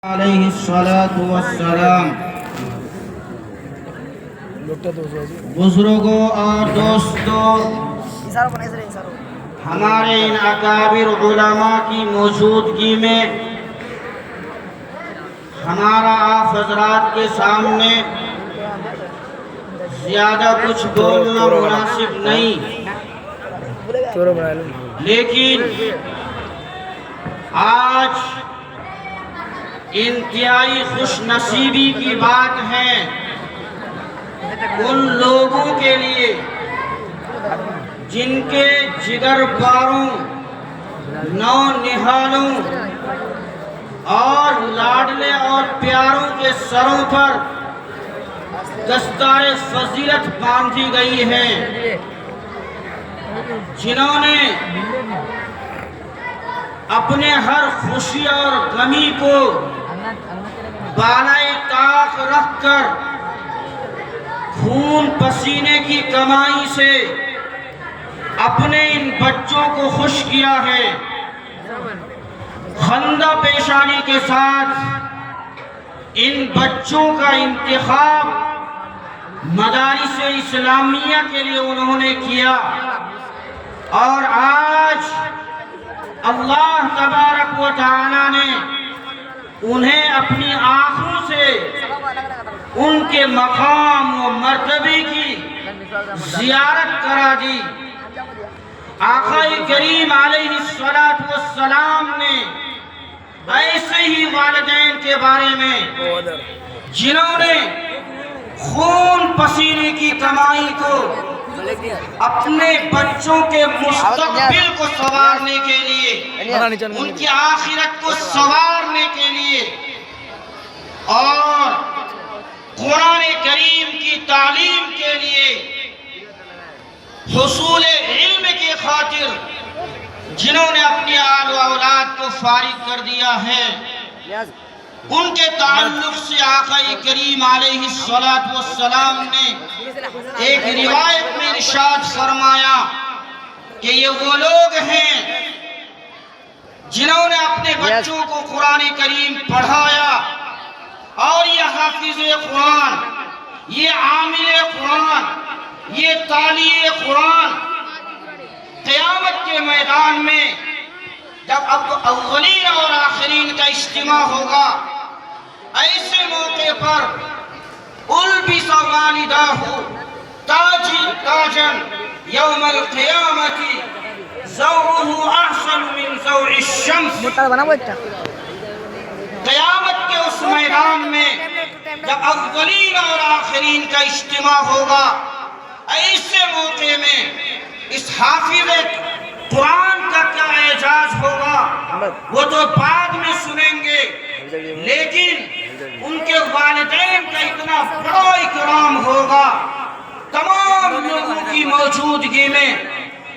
علیہ الصلوۃ والسلام۔ بزرگوں اور دوستوں، ہمارے ان اکابر علماء کی موجودگی میں ہمارا آپ حضرات کے سامنے زیادہ کچھ بولنا مناسب نہیں، لیکن آج انتہائی خوش نصیبی کی بات ہے ان لوگوں کے لیے جن کے جگر باروں، نونہالوں اور لاڈلے اور پیاروں کے سروں پر دستار فضیلت باندھی گئی ہے، جنہوں نے اپنے ہر خوشی اور غمی کو بالائے طاق رکھ کر خون پسینے کی کمائی سے اپنے ان بچوں کو خوش کیا ہے۔ خندہ پیشانی کے ساتھ ان بچوں کا انتخاب مدارس اسلامیہ کے لیے انہوں نے کیا، اور آج اللہ تبارک و تعالی نے انہیں اپنی آنکھوں سے ان کے مقام و مرتبے کی زیارت کرا دی۔ آقا کریم علیہ السلام نے ایسے ہی والدین کے بارے میں جنہوں نے خون پسینے کی کمائی کو اپنے بچوں کے مستقبل کو سنوارنے کے لیے، ان کی آخرت کو سنوارنے کے لیے اور قرآن کریم کی تعلیم کے لیے، حصول علم کی خاطر جنہوں نے اپنی آل و اولاد کو فارغ کر دیا ہے، ان کے تعلق سے آقا کریم علیہ السلام نے ایک روایت میں ارشاد فرمایا کہ یہ وہ لوگ ہیں جنہوں نے اپنے بچوں کو قرآن کریم پڑھایا، اور یہ حافظ قرآن، یہ عامل قرآن، یہ تالی قرآن قیامت کے میدان میں جب اولین اور آخرین کا اجتماع ہوگا، ایسے موقع پر البس والداہ تاجا یوم القیامت زوعہ احسن من زوع الشمس۔ قیامت کے اس میدان میں جب اولین اور آخرین کا اجتماع ہوگا، ایسے موقع میں اس حافظ قرآن کا کیا اعجاز ہوگا وہ تو بعد میں سنیں گے، لیکن ان کے والدین کا اتنا بڑا اکرام ہوگا، تمام لوگوں کی موجودگی میں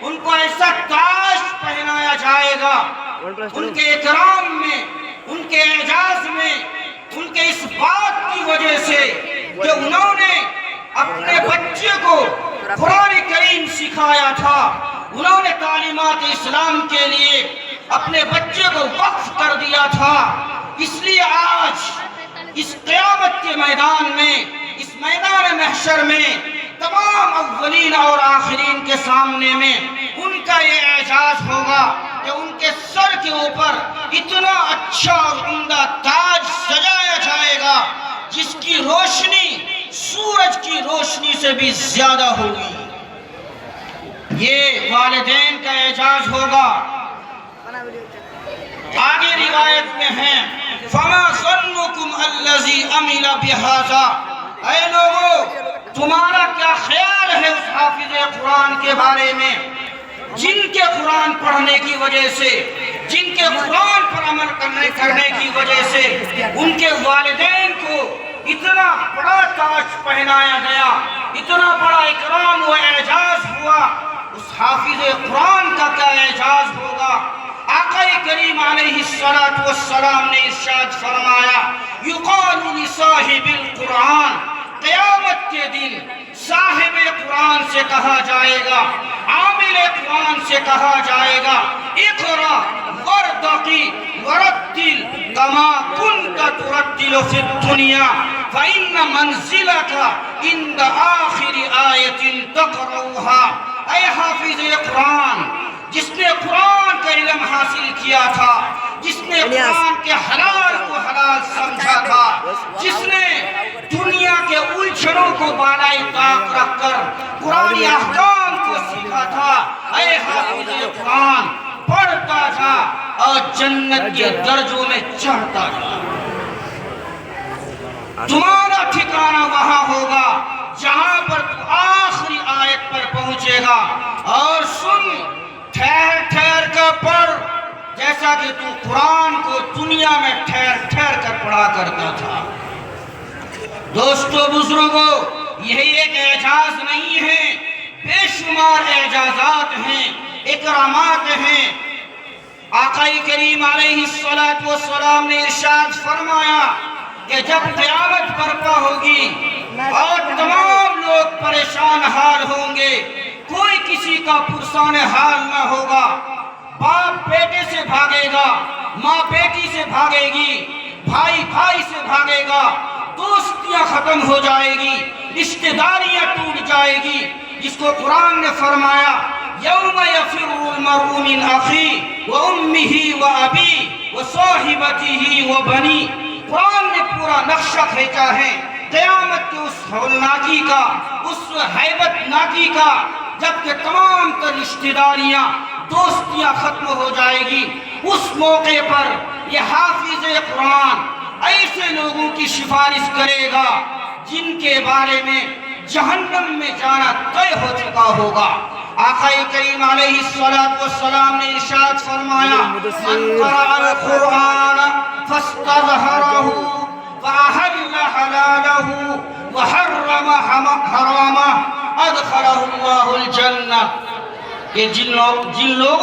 ان کو ایسا تاج پہنایا جائے گا، ان کے اکرام میں، ان کے اعجاز میں، ان کے اس بات کی وجہ سے کہ انہوں نے اپنے بچے کو قرآن کریم سکھایا تھا، انہوں نے تعلیمات اسلام کے لیے اپنے بچے کو وقف کر دیا تھا، اس لیے آج اس قیامت کے میدان میں، اس میدان محشر میں تمام اولین اور آخرین کے سامنے میں ان کا یہ اعزاز ہوگا کہ ان کے سر کے اوپر اتنا اچھا اور عمدہ تاج سجایا جائے گا جس کی روشنی سورج کی روشنی سے بھی زیادہ ہوگی۔ یہ والدین کا اعزاز ہوگا۔ آگے روایت میں ہے فَمَا ظَنُّكُمْ الَّذِي عَمِلَ بِهَذَا، اے لوگوں تمہارا کیا خیال ہے اس حافظ قرآن کے بارے میں جن کے قرآن پڑھنے کی وجہ سے، جن کے قرآن پر عمل کرنے کی وجہ سے ان کے والدین کو اتنا بڑا تاج پہنایا گیا، اتنا بڑا اکرام و اعزاز ہوا، اس حافظ قرآن کا کیا اعزاز ہوگا۔ آقا کریم علیہ السلام نے ارشاد فرمایا یقال لصاحب القرآن، قیامت کے دن صاحب قرآن سے کہا جائے گا، عامل قرآن سے کہا جائے گا اقرا ورتقی ورتل کما کنت ترتل فی الدنیا فإن منزلک عند آخر آیت تقرؤها۔ اے حافظ قرآن، جس نے قرآن کا علم حاصل کیا تھا، جس نے قرآن کے حلال کو حلال سمجھا تھا، جس نے دنیا کے الجھنوں کو بالائے طاق رکھ کر قرآنی احکام کو سیکھا تھا، اے حافظ قرآن پڑھتا تھا اور جنت کے درجوں میں چڑھتا تھا۔ تمہارا ٹھکانہ وہاں ہوگا جہاں پر تو آخری آیت پر پہنچے گا، اور سن، ٹھہر ٹھہر کر پڑھ، جیسا کہ تو قرآن کو دنیا میں ٹھہر ٹھہر کر پڑھا کرتا تھا۔ دوستو بزرگو، یہی ایک اعجاز نہیں ہے، بے شمار اعجازات ہیں، اکرامات ہیں۔ آقا کریم علیہ السلام نے ارشاد فرمایا کہ جب قیامت برپا ہوگی اور تمام لوگ پریشان حال ہوں گے، کوئی کسی کا پرسان حال نہ ہوگا، باپ بیٹے سے بھاگے گا، ماں بیٹی سے بھاگے گی، بھائی بھائی سے بھاگے گا، دوستیاں ختم ہو جائے گی، رشتہ داریاں ٹوٹ جائے گی، جس کو قرآن نے فرمایا یوم یفر المرء من اخیہ وامہ وابیہ وصاحبتہ وبنیہ۔ قرآن نے پورا نقشہ کھینچا ہے قیامت کے اس ہولناکی کا، اس ہیبت ناکی کا، جبکہ تمام تر رشتہ داریاں، دوستیاں ختم ہو جائے گی۔ اس موقع پر یہ حافظ قرآن ایسے لوگوں کی سفارش کرے گا جن کے بارے میں جہنم میں جانا طے ہو چکا ہوگا۔ آقا کریم علیہ السلام نے ارشاد فرمایا من قرأ القرآن فاستظہرہ فأحل حلالہ وحرم حرامہ ادخلہ اللہ الجنہ۔ کہ جن لوگوں